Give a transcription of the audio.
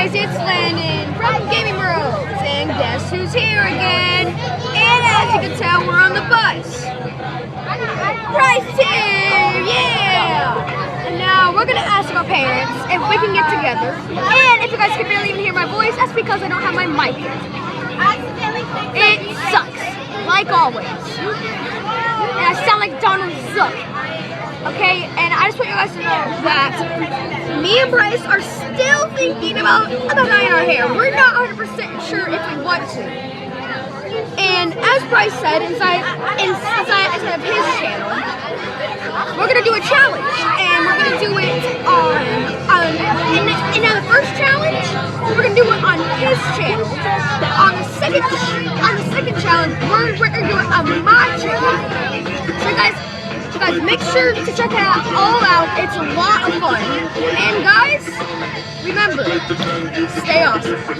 guys, it's Landon from Gaming Bros, and guess who's here again? And as you can tell, we're on the bus. Bryce here, yeah! And now we're gonna ask our parents if we can get together. And if you guys can barely even hear my voice, that's because I don't have my mic. It sucks, like always. And I sound like Donald Duck. Okay, and I just want you guys to know that me and Bryce are still thinking about dyeing our hair. We're not 100% sure if we want to. And as Bryce said, inside of his channel, we're gonna do a challenge, and we're gonna do it in the first challenge, we're gonna do it on his channel. On the second challenge, we're gonna do it on my channel. So guys, make sure to check it all out. It's a lot of fun. And guys, remember, stay awesome.